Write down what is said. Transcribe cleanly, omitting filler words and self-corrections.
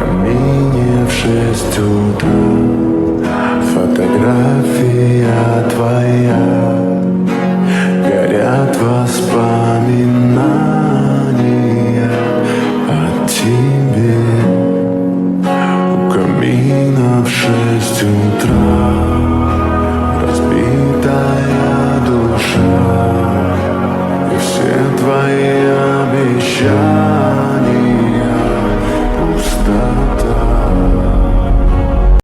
камине в 6 утра. Фотография твоя, горят воспоминания о тебе. У камина в 6 утра разбитая душа, и все твои